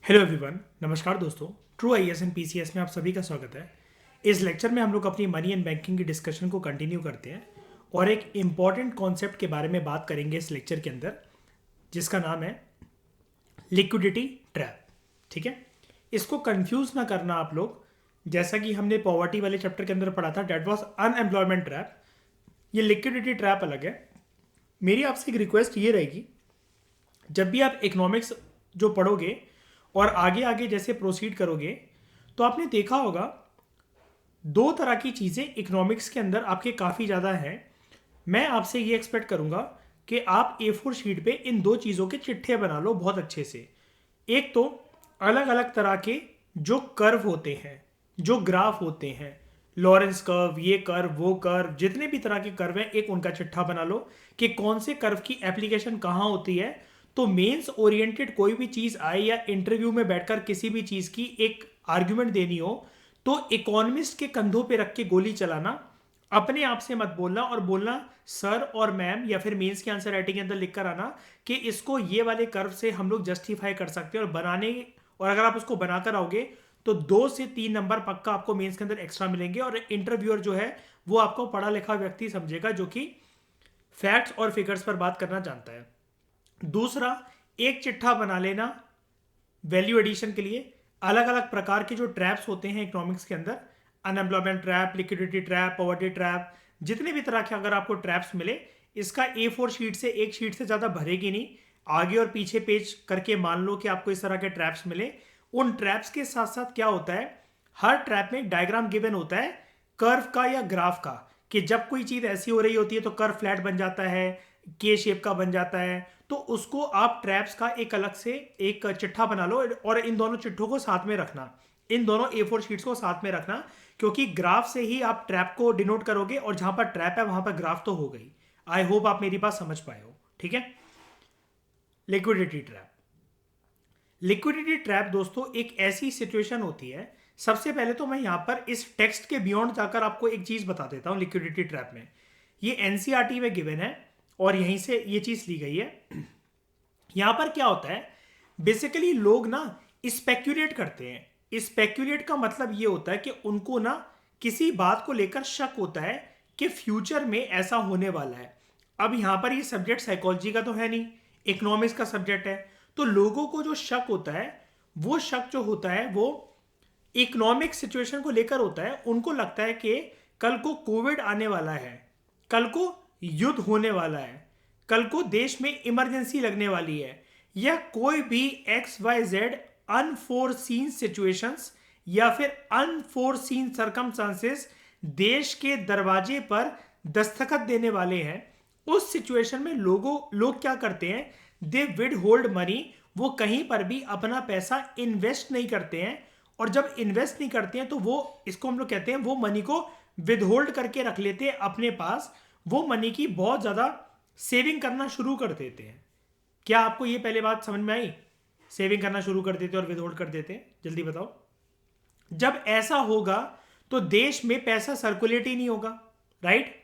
Hello everyone, नमस्कार दोस्तों। True IAS and PCS में आप सभी का स्वागत है। इस लेक्चर में हम लोग अपनी मनी एंड बैंकिंग की डिस्कशन को कंटिन्यू करते हैं और एक इम्पॉर्टेंट कॉन्सेप्ट के बारे में बात करेंगे इस लेक्चर के अंदर, जिसका नाम है लिक्विडिटी ट्रैप। ठीक है, इसको कंफ्यूज ना करना आप लोग। जैसा कि हमने पॉवर्टी वाले चैप्टर के अंदर पढ़ा था, डेट वॉज अनएम्प्लॉयमेंट ट्रैप। ये लिक्विडिटी ट्रैप अलग है। मेरी आपसे एक रिक्वेस्ट ये रहेगी, जब भी आप इकोनॉमिक्स जो पढ़ोगे और आगे आगे जैसे प्रोसीड करोगे, तो आपने देखा होगा दो तरह की चीज़ें इकोनॉमिक्स के अंदर आपके काफ़ी ज़्यादा हैं। मैं आपसे ये एक्सपेक्ट करूँगा कि आप A4 शीट पे इन दो चीज़ों के चिट्ठे बना लो बहुत अच्छे से। एक तो अलग अलग तरह के जो कर्व होते हैं, जो ग्राफ होते हैं, लॉरेंस कर्व, ये कर्व, वो कर्व, जितने भी तरह के कर्व हैं, एक उनका चिट्ठा बना लो कि कौन से कर्व की एप्लीकेशन कहाँ होती है। तो मेंस ओरिएंटेड कोई भी चीज़ आए या इंटरव्यू में बैठकर किसी भी चीज़ की एक आर्ग्यूमेंट देनी हो, तो इकोनॉमिस्ट के कंधों पे रख के गोली चलाना, अपने आप से मत बोलना और बोलना सर और मैम, या फिर मेंस के आंसर राइटिंग के अंदर लिख कर आना कि इसको ये वाले कर्व से हम लोग जस्टिफाई कर सकते हैं और बनाने। और अगर आप उसको बनाकर आओगे तो 2 से 3 नंबर पक्का आपको मेंस के अंदर एक्स्ट्रा मिलेंगे और इंटरव्यूअर जो है वो आपको पढ़ा लिखा व्यक्ति समझेगा, जो कि फैक्ट्स और फिगर्स पर बात करना जानता है। दूसरा, एक चिट्ठा बना लेना वैल्यू एडिशन के लिए। अलग अलग प्रकार के जो ट्रैप्स होते हैं इकोनॉमिक्स के अंदर, unemployment trap, liquidity trap, poverty trap, जितने भी तरह के अगर आपको ट्रैप्स मिले, इसका A4 शीट से एक शीट से ज़्यादा भरेगी नहीं। आगे और पीछे पेज करके मान लो कि आपको इस तरह के ट्रैप्स मिले। उन ट्रैप्स के साथ साथ क्या होता है, हर ट्रैप में एक डायग्राम गिवन होता है कर्व का या ग्राफ का, कि जब कोई चीज़ ऐसी हो रही होती है तो कर्व फ्लैट बन जाता है, के शेप का बन जाता है। तो उसको आप ट्रैप्स का एक अलग से एक चिट्ठा बना लो और इन दोनों चिट्ठों को साथ में रखना, इन दोनों A4 शीट्स को साथ में रखना, क्योंकि ग्राफ से ही आप ट्रैप को डिनोट करोगे और जहां पर ट्रैप है वहां पर ग्राफ तो हो गई। आई होप आप मेरी बात समझ पाए हो। ठीक है, लिक्विडिटी ट्रैप। लिक्विडिटी ट्रैप दोस्तों एक ऐसी सिचुएशन होती है। सबसे पहले तो मैं यहां पर इस टेक्स्ट के बियॉन्ड जाकर आपको एक चीज बता देता हूं। लिक्विडिटी ट्रैप में ये एनसीईआरटी में गिवन है और यहीं से ये चीज ली गई है। यहां पर क्या होता है, बेसिकली लोग ना स्पेक्यूलेट करते हैं। स्पेक्यूलेट का मतलब ये होता है कि उनको ना किसी बात को लेकर शक होता है कि फ्यूचर में ऐसा होने वाला है। अब यहां पर ये सब्जेक्ट साइकोलॉजी का तो है नहीं, इकोनॉमिक्स का सब्जेक्ट है। तो लोगों को जो शक होता है, वो शक जो होता है वो इकोनॉमिक सिचुएशन को लेकर होता है। उनको लगता है कि कल को कोविड आने वाला है, कल को युद्ध होने वाला है, कल को देश में इमरजेंसी लगने वाली है, या कोई भी XYZ अनफोरसीन सिचुएशंस या फिर अनफोरसीन सर्कमस्टांसेस देश के दरवाजे पर दस्तखत देने वाले हैं। उस सिचुएशन में लोग क्या करते हैं, दे विड होल्ड मनी। वो कहीं पर भी अपना पैसा इन्वेस्ट नहीं करते हैं, और जब इन्वेस्ट नहीं करते हैं तो वो, इसको हम लोग कहते हैं, वो मनी को विदहोल्ड करके रख लेते हैं अपने पास। वो मनी की बहुत ज़्यादा सेविंग करना शुरू कर देते हैं। क्या आपको ये पहले बात समझ में आई? सेविंग करना शुरू कर देते और विदहोल्ड कर देते हैं, जल्दी बताओ। जब ऐसा होगा तो देश में पैसा सर्कुलेट ही नहीं होगा, राइट?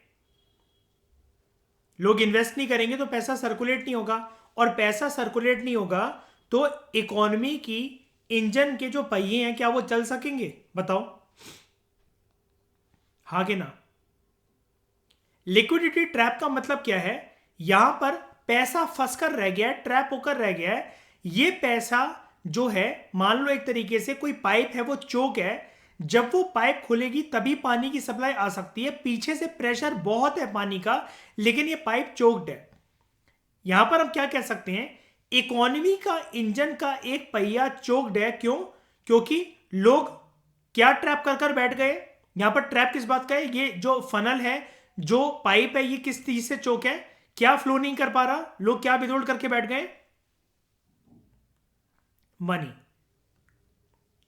लोग इन्वेस्ट नहीं करेंगे तो पैसा सर्कुलेट नहीं होगा, और पैसा सर्कुलेट नहीं होगा तो इकोनॉमी की इंजन के जो पहिए हैं, क्या वो चल सकेंगे? बताओ, हाँ कि ना? लिक्विडिटी ट्रैप का मतलब क्या है, यहां पर पैसा फंसकर रह गया है, ट्रैप होकर रह गया है। ये पैसा जो है, मान लो एक तरीके से कोई पाइप है, वो चोक है। जब वो पाइप खुलेगी तभी पानी की सप्लाई आ सकती है। पीछे से प्रेशर बहुत है पानी का, लेकिन ये पाइप चोक्ड है। यहां पर हम क्या कह सकते हैं, इकोनॉमी का इंजन का एक पहिया चोक्ड है। क्यों? क्योंकि लोग क्या ट्रैप कर कर बैठ गए। यहां पर ट्रैप किस बात का है, ये जो फनल है, जो पाइप है, ये किस चीज से चोक है? क्या फ्लो नहीं कर पा रहा, लोग क्या विदहोल्ड करके बैठ गए? मनी।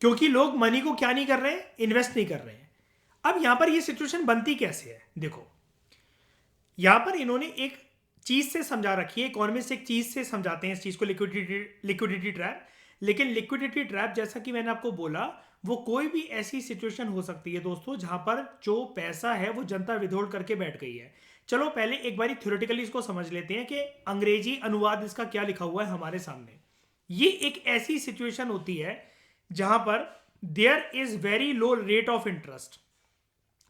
क्योंकि लोग मनी को क्या नहीं कर रहे हैं, इन्वेस्ट नहीं कर रहे हैं। अब यहां पर ये सिचुएशन बनती कैसे है, देखो। यहां पर इन्होंने एक चीज से समझा रखी है, इकोनॉमिस्ट एक चीज से समझाते हैं इस चीज को, लिक्विडिटी ट्रैप। लेकिन लिक्विडिटी ट्रैप, जैसा कि मैंने आपको बोला, वो कोई भी ऐसी सिचुएशन हो सकती है दोस्तों जहां पर जो पैसा है वो जनता विदहोल्ड करके बैठ गई है। चलो पहले एक बारी थ्योरेटिकली इसको समझ लेते हैं कि अंग्रेजी अनुवाद इसका क्या लिखा हुआ है हमारे सामने। ये एक ऐसी सिचुएशन होती है जहां पर there is very low rate of interest,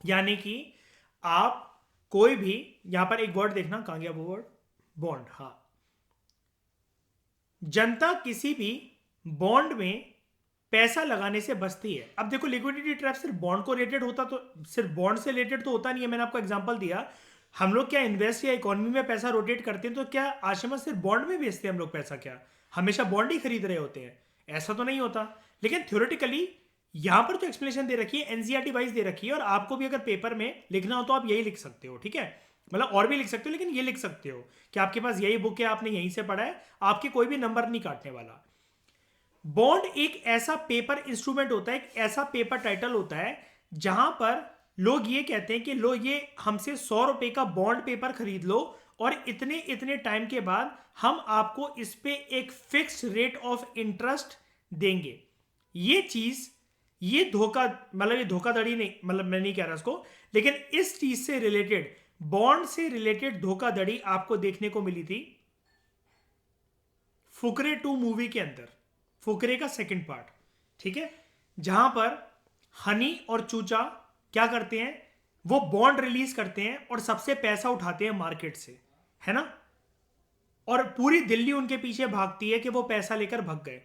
यानी कि आप कोई भी, यहां पर एक वर्ड देखना, कहां गया वो वर्ड, बॉन्ड, हाँ, जनता किसी भी बॉन्ड में पैसा लगाने से बचती है। अब देखो लिक्विडिटी ट्रैप सिर्फ बॉन्ड को रिलेटेड होता तो, सिर्फ बॉन्ड से रिलेटेड तो होता नहीं है। मैंने आपको एग्जांपल दिया, हम लोग क्या इन्वेस्ट या इकोनॉमी में पैसा रोटेट करते हैं तो क्या आशिमा सिर्फ बॉन्ड में बेचते हैं हम लोग पैसा? क्या हमेशा बॉन्ड ही खरीद रहे होते हैं? ऐसा तो नहीं होता। लेकिन थ्योरेटिकली यहां पर जो एक्सप्लेनेशन दे रखी है एनसीईआरटी वाइज दे रखी है, और आपको भी अगर पेपर में लिखना हो तो आप यही लिख सकते हो, ठीक है? मतलब और भी लिख सकते हो, लेकिन ये लिख सकते हो कि आपके पास यही बुक है, आपने यहीं से पढ़ा है, आपके कोई भी नंबर नहीं काटने वाला। बॉन्ड एक ऐसा पेपर इंस्ट्रूमेंट होता है, एक ऐसा पेपर टाइटल होता है जहां पर लोग ये कहते हैं कि लो ये हमसे 100 रुपए का बॉन्ड पेपर खरीद लो और इतने इतने टाइम के बाद हम आपको इस पे एक फिक्स रेट ऑफ इंटरेस्ट देंगे। ये चीज, ये धोखा, मतलब ये धोखाधड़ी नहीं, मतलब मैं नहीं कह रहा इसको, लेकिन इस चीज से रिलेटेड, बॉन्ड से रिलेटेड धोखाधड़ी आपको देखने को मिली थी फुकरे 2 मूवी के अंदर, फुकरे का सेकंड पार्ट, ठीक है? जहां पर हनी और चूचा क्या करते हैं, वो बॉन्ड रिलीज करते हैं और सबसे पैसा उठाते हैं मार्केट से, है ना? और पूरी दिल्ली उनके पीछे भागती है कि वो पैसा लेकर भाग गए।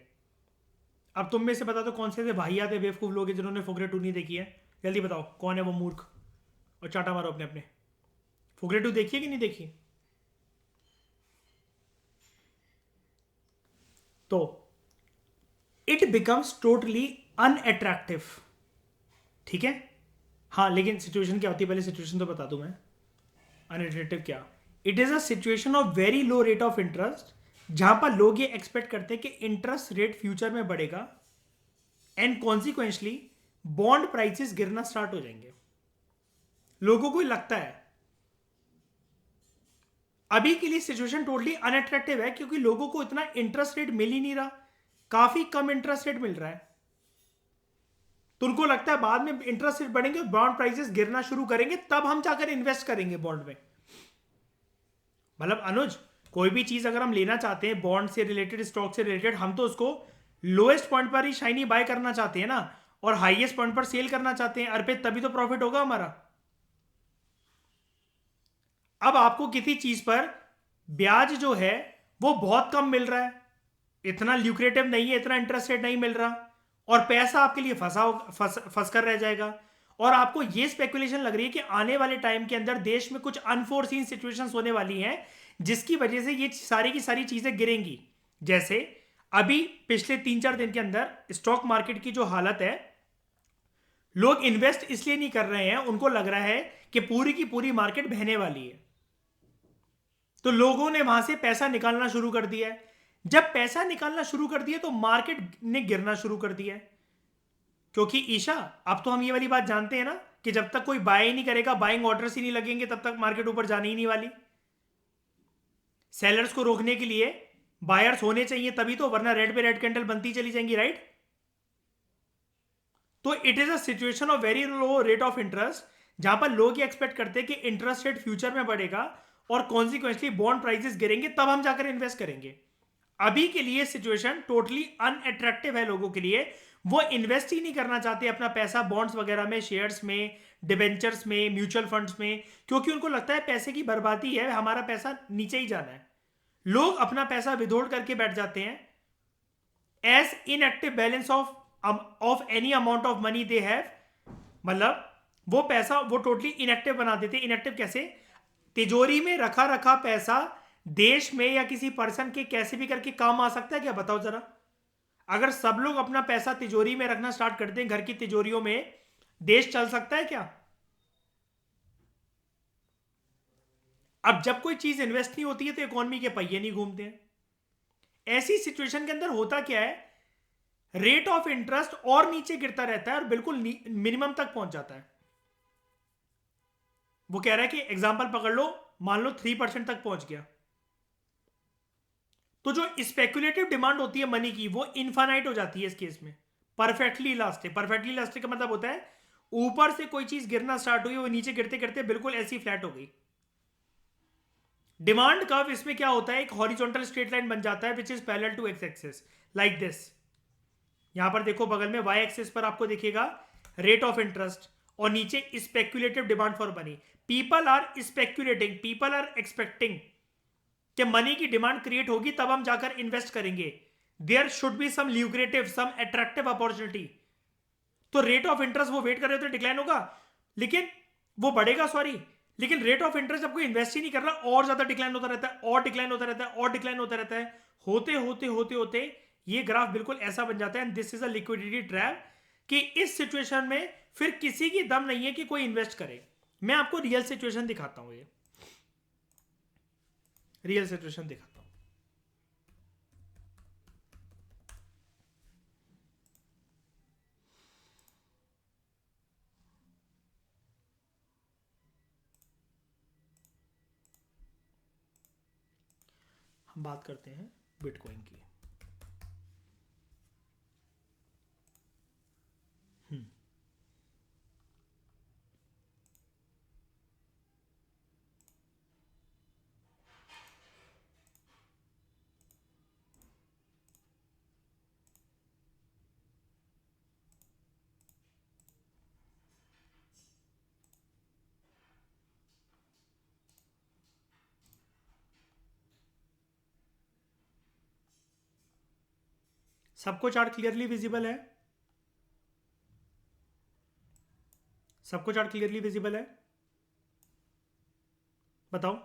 अब तुम में से बता दो कौन से थे वाहियात बेवकूफ लोग हैं जिन्होंने फुकरे 2 नहीं देखी है? जल्दी बताओ कौन है वो मूर्ख, और चाटा मारो अपने अपने। फुकरे 2 देखी है कि नहीं देखी? तो इट बिकम्स टोटली अनअट्रैक्टिव, ठीक है? हाँ, लेकिन सिचुएशन क्या होती है, पहले सिचुएशन तो बता दूं मैं। अनअट्रैक्टिव क्या? It is a situation of very low rate of interest, जहां पर लोग ये एक्सपेक्ट करते हैं कि इंटरेस्ट रेट फ्यूचर में बढ़ेगा एंड कॉन्सिक्वेंशली बॉन्ड प्राइसेस गिरना स्टार्ट हो जाएंगे। लोगों को लगता है अभी के लिए सिचुएशन टोटली अनअट्रैक्टिव है क्योंकि लोगों को इतना इंटरेस्ट रेट मिल ही नहीं रहा, काफी कम इंटरेस्ट रेट मिल रहा है। तो उनको लगता है बाद में इंटरेस्ट रेट बढ़ेंगे और बॉन्ड प्राइसेस गिरना शुरू करेंगे, तब हम जाकर इन्वेस्ट करेंगे बॉन्ड में। मतलब अनुज, कोई भी चीज अगर हम लेना चाहते हैं बॉन्ड से रिलेटेड, स्टॉक से रिलेटेड, हम तो उसको लोएस्ट पॉइंट पर ही शाइनी बाय करना चाहते हैं ना, और हाईएस्ट पॉइंट पर सेल करना चाहते हैं अर्पित, तभी तो प्रॉफिट होगा हमारा। अब आपको किसी चीज पर ब्याज जो है वो बहुत कम मिल रहा है, इतना ल्यूक्रेटिव नहीं है, इतना इंटरेस्ट रेट नहीं मिल रहा, और पैसा आपके लिए फंस कर रह जाएगा, और आपको ये स्पेकुलेशन लग रही है कि आने वाले टाइम के अंदर देश में कुछ अनफोर्सीन सिचुएशंस होने वाली हैं जिसकी वजह से ये सारी की सारी चीजें गिरेंगी। जैसे अभी पिछले 3-4 दिन के अंदर स्टॉक मार्केट की जो हालत है, लोग इन्वेस्ट इसलिए नहीं कर रहे हैं, उनको लग रहा है कि पूरी की पूरी मार्केट बहने वाली है, तो लोगों ने वहां से पैसा निकालना शुरू कर दिया है। जब पैसा निकालना शुरू कर दिया तो मार्केट ने गिरना शुरू कर दिया है, क्योंकि ईशा अब तो हम ये वाली बात जानते हैं ना कि जब तक कोई बाय ही नहीं करेगा, बाइंग ऑर्डर्स ही नहीं लगेंगे, तब तक मार्केट ऊपर जाने ही नहीं वाली। सेलर्स को रोकने के लिए बायर्स होने चाहिए तभी तो, वरना रेड पे रेड कैंडल बनती चली जाएंगी, राइट? तो it is a situation of very low rate of interest, जहां पर लोग ये एक्सपेक्ट करते हैं कि इंटरेस्ट रेट फ्यूचर में बढ़ेगा और कॉन्सिक्वेंसली बॉन्ड प्राइसेस गिरेंगे, तब हम जाकर इन्वेस्ट करेंगे। अभी के लिए सिचुएशन टोटली अनअट्रैक्टिव है लोगों के लिए, वो इन्वेस्ट ही नहीं करना चाहते अपना पैसा बॉन्ड्स वगैरह में, शेयर्स में, डिबेंचर्स में, म्यूचुअल फंड्स में, क्योंकि उनको लगता है पैसे की बर्बादी है, हमारा पैसा नीचे ही जाना है। लोग अपना पैसा विदहोल्ड करके बैठ जाते हैं as inactive balance of any amount of money they have, मतलब वो पैसा वो टोटली इनएक्टिव बना देते। इनएक्टिव कैसे? तिजोरी में रखा रखा पैसा देश में या किसी पर्सन के कैसे भी करके काम आ सकता है क्या? बताओ जरा। अगर सब लोग अपना पैसा तिजोरी में रखना स्टार्ट कर दें, घर की तिजोरियों में, देश चल सकता है क्या? अब जब कोई चीज इन्वेस्ट नहीं होती है तो इकोनॉमी के पहिए नहीं घूमते हैं। ऐसी सिचुएशन के अंदर होता क्या है, रेट ऑफ इंटरेस्ट और नीचे गिरता रहता है और बिल्कुल मिनिमम तक पहुंच जाता है। वो कह रहा है कि एग्जांपल पकड़ लो, मान लो 3% तक पहुंच गया, तो जो स्पेकुलेटिव डिमांड होती है मनी की वो इनफाइनाइट हो जाती है इस केस में, परफेक्टली इलास्टिक। परफेक्टली इलास्टिक का मतलब होता है ऊपर से कोई चीज गिरना स्टार्ट हुई, वो नीचे गिरते गिरते बिल्कुल ऐसी फ्लैट हो गई। डिमांड कर्व इसमें क्या होता है, एक हॉरिजॉन्टल स्ट्रेट लाइन बन जाता है which is parallel to X axis. Like this. यहां पर देखो बगल में वाई एक्सिस पर आपको दिखेगा रेट ऑफ इंटरेस्ट और नीचे speculative demand for money. People are speculating, people are expecting कि मनी की डिमांड क्रिएट होगी तब हम जाकर इन्वेस्ट करेंगे। There should be some lucrative, some attractive opportunity. तो रेट ऑफ इंटरेस्ट वो वेट कर रहे होते डिक्लाइन होगा, लेकिन वो बढ़ेगा, सॉरी, लेकिन रेट ऑफ इंटरेस्ट आपको इन्वेस्ट ही नहीं कर रहा, और ज्यादा डिक्लाइन होता रहता है, और डिक्लाइन होता रहता है, और डिक्लाइन होता रहता है। होते होते होते होते ये ग्राफ बिल्कुल ऐसा बन जाता है। This is a liquidity trap कि इस सिचुएशन में फिर किसी की दम नहीं है कि कोई इन्वेस्ट करे। मैं आपको रियल सिचुएशन दिखाता हूं, ये रियल सिचुएशन दिखाता हूं। हम बात करते हैं बिटकॉइन की। सबको चार्ट क्लियरली विजिबल है? सबको चार्ट क्लियरली विजिबल है? बताओ।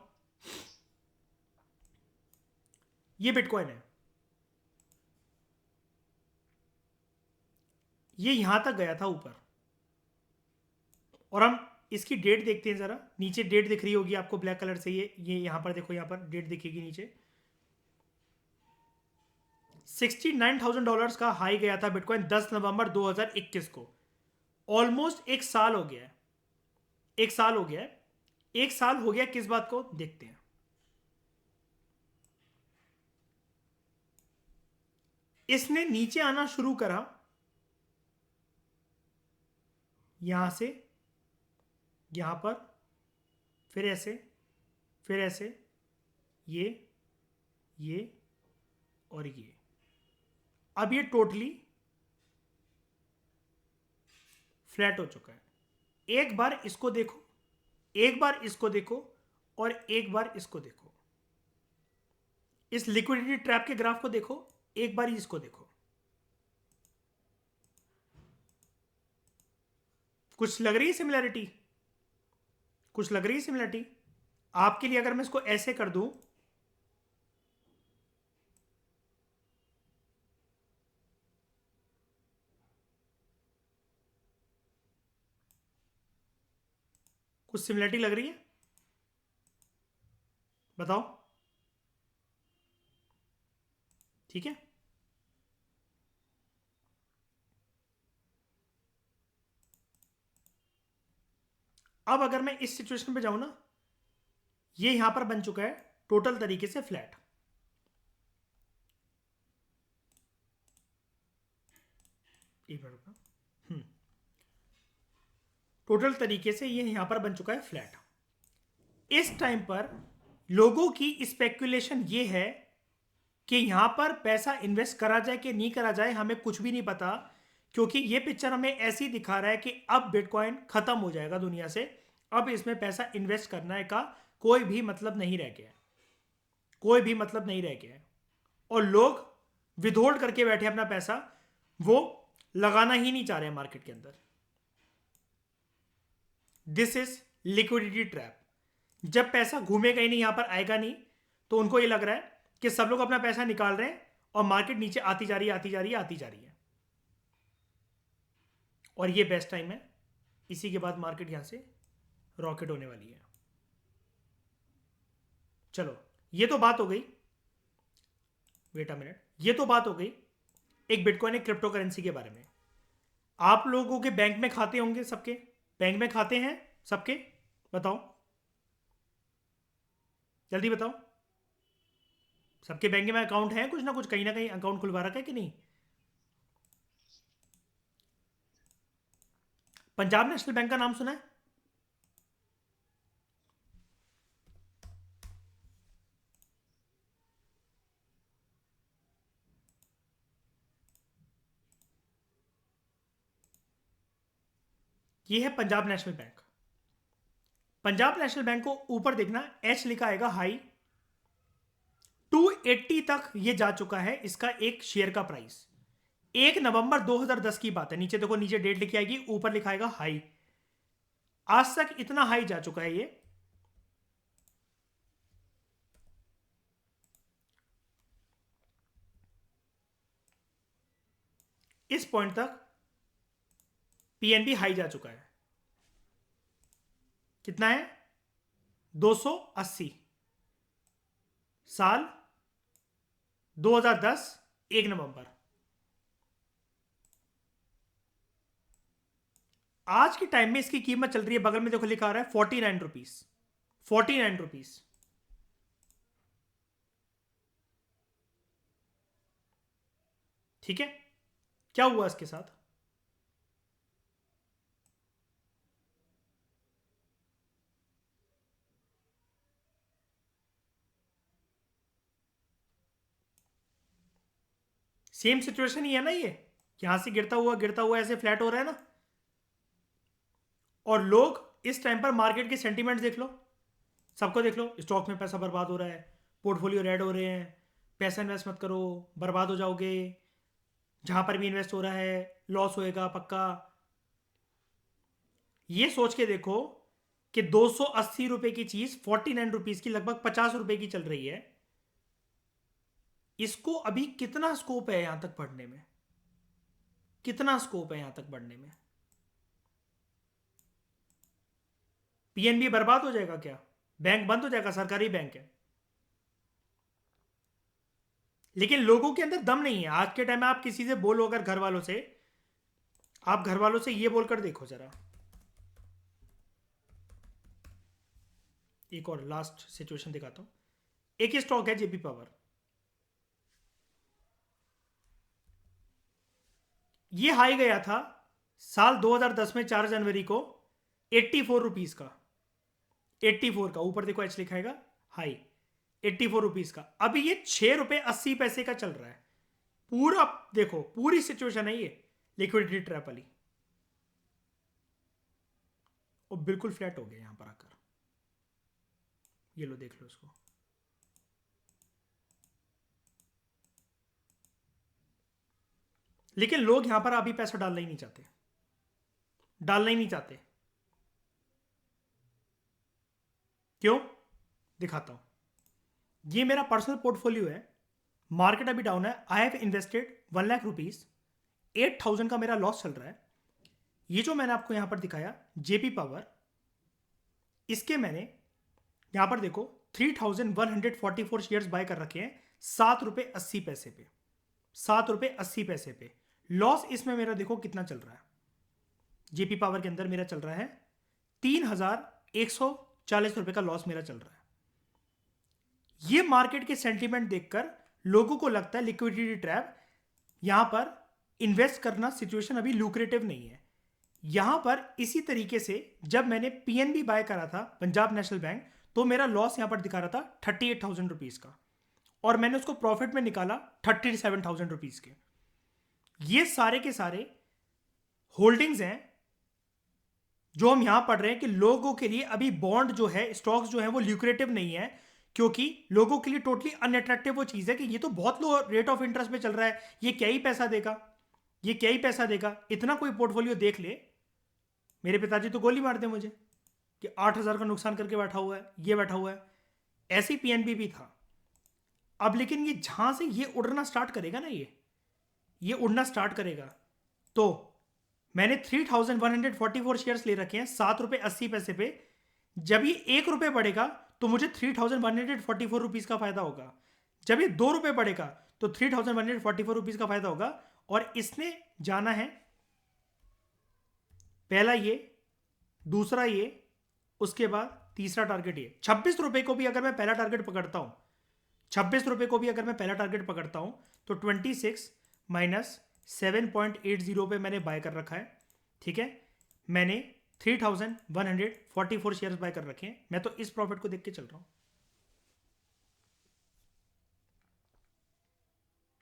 ये बिटकॉइन है, ये यहां तक गया था ऊपर, और हम इसकी डेट देखते हैं जरा। नीचे डेट दिख रही होगी आपको ब्लैक कलर से, ये यहां पर देखो, यहां पर डेट दिखेगी नीचे। $69,000 का हाई गया था बिटकॉइन 10 नवंबर 2021 को। ऑलमोस्ट एक साल हो गया है, एक साल हो गया है, एक साल हो गया किस बात को, देखते हैं। इसने नीचे आना शुरू करा यहां से, यहां पर, फिर ऐसे, फिर ऐसे, ये और ये। अब ये टोटली फ्लैट हो चुका है। एक बार इसको देखो, एक बार इसको देखो, और एक बार इसको देखो। इस लिक्विडिटी ट्रैप के ग्राफ को देखो, एक बार इसको देखो। कुछ लग रही है सिमिलैरिटी? कुछ लग रही है सिमिलैरिटी आपके लिए? अगर मैं इसको ऐसे कर दूं, कुछ सिमिलैरिटी लग रही है? बताओ। ठीक है, अब अगर मैं इस सिचुएशन पे जाऊं ना, ये यहां पर बन चुका है टोटल तरीके से फ्लैट। एक मिनट रुकना। टोटल तरीके से ये यहां पर बन चुका है फ्लैट। इस टाइम पर लोगों की स्पेकुलेशन ये है कि यहां पर पैसा इन्वेस्ट करा जाए कि नहीं करा जाए, हमें कुछ भी नहीं पता, क्योंकि ये पिक्चर हमें ऐसी दिखा रहा है कि अब बिटकॉइन खत्म हो जाएगा दुनिया से, अब इसमें पैसा इन्वेस्ट करने का कोई भी मतलब नहीं रह गया है, कोई भी मतलब नहीं रह गया है, और लोग विदहोल्ड करके बैठे अपना पैसा, वो लगाना ही नहीं चाह रहे मार्केट के अंदर। This is liquidity trap. जब पैसा घूमेगा ही नहीं, यहां पर आएगा नहीं, तो उनको ये लग रहा है कि सब लोग अपना पैसा निकाल रहे हैं और मार्केट नीचे आती जा रही है, आती जा रही है, आती जा रही है, और ये बेस्ट टाइम है। इसी के बाद मार्केट यहां से रॉकेट होने वाली है। चलो, ये तो बात हो गई, वेट अ मिनट, ये तो बात हो गई एक बिटकॉइन, एक क्रिप्टो करेंसी के बारे में। आप लोगों के बैंक में खाते होंगे, सबके बैंक में खाते हैं सबके? बताओ, जल्दी बताओ। सबके बैंक में अकाउंट है, कुछ ना कुछ कहीं ना कहीं अकाउंट खुलवा रखा है कि नहीं? पंजाब नेशनल बैंक का नाम सुना है? ये है Punjab national bank. Punjab national bank को ऊपर देखना, एच लिखा आएगा हाई, 280 तक ये जा चुका है इसका एक शेयर का प्राइस। 1 नवंबर 2010 की बात है, नीचे देखो, नीचे डेट लिखी आएगी, ऊपर लिखा आएगा हाई। आज तक इतना हाई जा चुका है ये। इस पॉइंट तक पीएनबी हाई जा चुका है। कितना है? 280। साल 2010, 1 नवंबर। आज के टाइम में इसकी कीमत चल रही है, बगल में देखो लिखा आ रहा है 49 रुपीज। 49 रुपीज। ठीक है, क्या हुआ इसके साथ? सेम सिचुएशन ही है ना ये, यहां से गिरता हुआ ऐसे फ्लैट हो रहा है ना। और लोग इस टाइम पर मार्केट के सेंटीमेंट्स देख लो, सबको देख लो, स्टॉक में पैसा बर्बाद हो रहा है, पोर्टफोलियो रेड हो रहे हैं, पैसा इन्वेस्ट मत करो, बर्बाद हो जाओगे, जहां पर भी इन्वेस्ट हो रहा है लॉस होएगा पक्का। ये सोच के देखो कि 280 रुपए की चीज 49 रुपीज की, लगभग 50 रुपए की चल रही है। इसको अभी कितना स्कोप है यहां तक बढ़ने में? कितना स्कोप है यहां तक बढ़ने में? पीएनबी बर्बाद हो जाएगा क्या? बैंक बंद हो जाएगा? सरकारी बैंक है। लेकिन लोगों के अंदर दम नहीं है। आज के टाइम में आप किसी से बोलो, अगर घर वालों से, आप घर वालों से ये बोलकर देखो जरा, एक और लास्ट सिचुएशन दिखाता हूं। एक ही स्टॉक है जेपी पावर, ये हाई गया था साल 2010 में 4 जनवरी को 84 रुपीज का। 84 का, ऊपर देखो एच लिखाएगा हाई, 84 रुपीज का। अभी ये 6 रुपए 80 पैसे का चल रहा है। पूरा देखो, पूरी सिचुएशन है ये लिक्विडिटी ट्रैप वाली, और बिल्कुल फ्लैट हो गया यहां पर आकर। ये लो, देख लो इसको। लेकिन लोग यहां पर अभी पैसा डालना ही नहीं चाहते, डालना ही नहीं चाहते। क्यों? दिखाता हूं। ये मेरा पर्सनल पोर्टफोलियो है, मार्केट अभी डाउन है। I have invested 1 lakh rupees, 8,000 का मेरा लॉस चल रहा है। ये जो मैंने आपको यहां पर दिखाया जेपी पावर, इसके मैंने यहां पर देखो 3,144 शेयर्स बाय कर रखे हैं 7 रुपए 80 पैसे पे। 7 रुपए 80 पैसे पे लॉस इसमें मेरा देखो कितना चल रहा है। जेपी पावर के अंदर मेरा चल रहा है 3,140 रुपए का लॉस मेरा चल रहा है। ये मार्केट के सेंटीमेंट देखकर लोगों को लगता है लिक्विडिटी ट्रैप, यहां पर इन्वेस्ट करना सिचुएशन अभी लुक्रेटिव नहीं है। यहां पर इसी तरीके से जब मैंने पीएनबी बाय करा था पंजाब नेशनल बैंक, तो मेरा लॉस यहां पर दिखा रहा था 38,000 रुपीज का, और मैंने उसको प्रॉफिट में निकाला 37,000 रुपीज के। ये सारे के सारे होल्डिंग्स हैं जो हम यहां पढ़ रहे हैं कि लोगों के लिए अभी बॉन्ड जो है, स्टॉक्स जो है, वो ल्यूक्रेटिव नहीं है, क्योंकि लोगों के लिए टोटली अनअट्रैक्टिव वो चीज है कि ये तो बहुत लो रेट ऑफ इंटरेस्ट पे चल रहा है, ये क्या ही पैसा देगा, ये क्या ही पैसा देगा। इतना कोई पोर्टफोलियो देख ले, मेरे पिताजी तो गोली मार दे मुझे कि 8,000 का नुकसान करके बैठा हुआ है, ये बैठा हुआ है। ऐसी पीएनबी भी था। अब लेकिन ये जहां से ये उड़ना स्टार्ट करेगा ना, ये उड़ना स्टार्ट करेगा, तो मैंने 3,144 शेयर्स ले रखे हैं 7 रुपए 80 पैसे पे। जब ये 1 रुपए बढ़ेगा तो मुझे 3,144 रुपीज का फायदा होगा। जब ये 2 रुपए बढ़ेगा तो 3,144 रुपीज का फायदा होगा। और इसने जाना है पहला ये, दूसरा ये, उसके बाद तीसरा टारगेट ये। 26 रुपए को भी अगर मैं पहला टारगेट पकड़ता हूं, 26 रुपए को भी अगर मैं पहला टारगेट पकड़ता हूं, तो 26 माइनस 7.80 पे मैंने बाय कर रखा है। ठीक है, मैंने 3,144 शेयर्स बाय कर रखे हैं। मैं तो इस प्रॉफिट को देख के चल रहा हूं।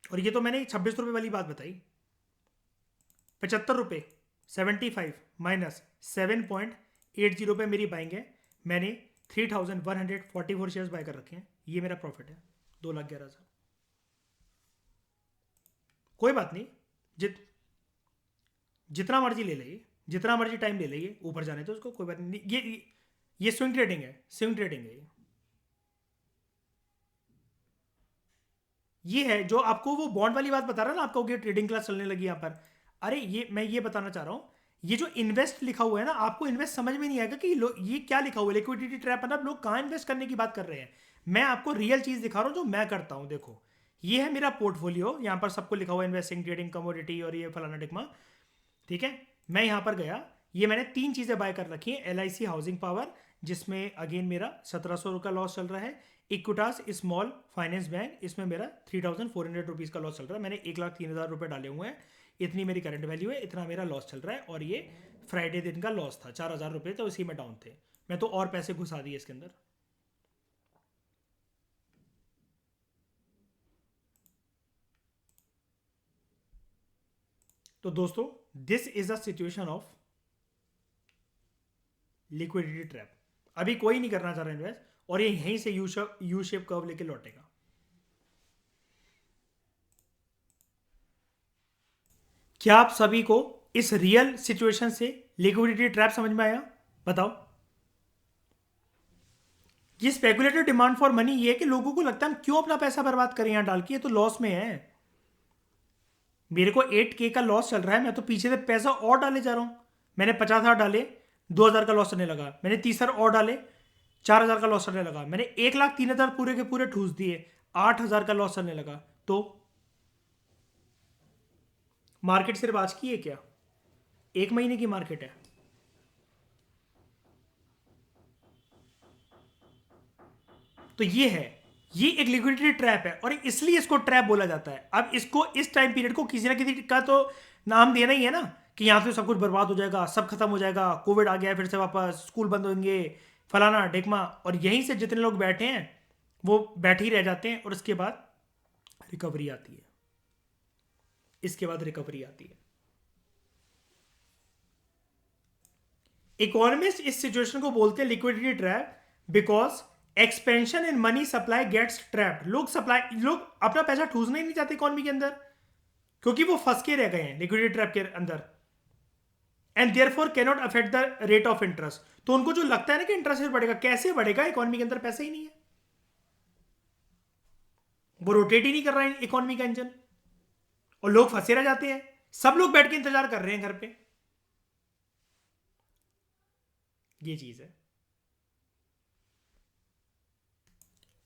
और ये तो मैंने 26 रुपए वाली बात बताई। 75 रुपए 75 माइनस 7.80 पे मेरी बाइंग है, मैंने 3144 शेयर्स बाय कर रखे हैं, ये मेरा प्रॉफिट है 2,11,000। कोई बात नहीं, जितना मर्जी ले लिए, जितना मर्जी टाइम ले लिए, ऊपर जाने तो उसको, कोई बात नहीं। ये स्विंग ट्रेडिंग है, स्विंग ट्रेडिंग है ये है जो आपको वो बॉन्ड वाली बात बता रहा है ना, आपको ये ट्रेडिंग क्लास चलने लगी यहाँ पर। अरे ये मैं ये बताना चाह रहा हूँ, ये जो इन्वेस्ट लिखा हुआ है ना, आपको इन्वेस्ट समझ में नहीं आएगा कि ये क्या लिखा हुआ है, लिक्विडिटी ट्रैप, मतलब लोग कहाँ इन्वेस्ट करने की बात कर रहे हैं। मैं आपको रियल चीज दिखा रहा हूँ जो मैं करता हूँ। देखो, ये है मेरा पोर्टफोलियो, यहाँ पर सबको लिखा हुआ है इन्वेस्टिंग, ट्रेडिंग, कमोडिटी और ये फलाना टिकमा। ठीक है, मैं यहाँ पर गया, ये मैंने 3 चीज़ें बाय कर रखी हैं। LIC हाउसिंग पावर, जिसमें अगेन मेरा 1700 का लॉस चल रहा है। इक्विटास स्मॉल फाइनेंस बैंक, इसमें मेरा 3400 रुपीज़ का लॉस चल रहा है। मैंने 1,03,000 रुपये डाले हुए हैं, इतनी मेरी करंट वैल्यू है, इतना मेरा लॉस चल रहा है। और ये फ्राइडे दिन का लॉस था, 4,000 रुपये, तो इसी में डाउन थे। मैं तो और पैसे घुसा दिए इसके अंदर। तो दोस्तों, this is a situation of liquidity trap. अभी कोई नहीं करना चाह रहा इन्वेस्ट, और ये यहीं से यू शेप कर्व लेके लौटेगा। क्या आप सभी को इस रियल सिचुएशन से लिक्विडिटी ट्रैप समझ में आया? बताओ। ये स्पेकुलेटिव डिमांड फॉर मनी ये है कि लोगों को लगता है हम क्यों अपना पैसा बर्बाद करें यहां डाल के, ये तो लॉस में है। मेरे को 8K का लॉस चल रहा है, मैं तो पीछे से पैसा और डाले जा रहा हूं। मैंने 50,000 डाले, 2,000 का लॉस चलने लगा। मैंने 30,000 और डाले, 4,000 का लॉस चलने लगा। मैंने 1,03,000 पूरे के पूरे ठूस दिए, 8,000 का लॉस चलने लगा। तो मार्केट सिर्फ आज की है क्या? 1 महीने की मार्केट है। तो ये है, ये एक लिक्विडिटी ट्रैप है, और इसलिए इसको ट्रैप बोला जाता है। अब इसको, इस टाइम पीरियड को किसी ना किसी का तो नाम देना ही है ना, कि यहां से सब कुछ बर्बाद हो जाएगा, सब खत्म हो जाएगा, कोविड आ गया फिर से वापस, स्कूल बंद होंगे, फलाना ढेकमा। और यहीं से जितने लोग बैठे हैं वो बैठे ही रह जाते हैं, और उसके बाद रिकवरी आती है। इसके बाद रिकवरी आती है। इकोनॉमिस्ट इस सिचुएशन को बोलते हैं liquidity trap, because expansion in money supply gets trapped. लोग अपना पैसा ठूसना ही नहीं चाहते इकोनॉमी के अंदर, क्योंकि वो फंस के रह गए हैं लिक्विडिटी ट्रैप के अंदर। And therefore cannot affect the rate of interest. तो उनको जो लगता है ना कि इंटरेस्ट रेट बढ़ेगा, कैसे बढ़ेगा, इकोनॉमी के अंदर पैसे ही नहीं है, वो रोटेट ही नहीं कर रहा है इकोनॉमी का इंजन, और लोग फंसे रह जाते हैं। सब लोग बैठ के इंतजार कर रहे हैं घर पे। ये चीज है।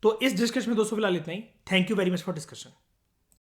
तो इस डिस्कशन में दोस्तों फिलहाल इतना ही। Thank you very much for discussion.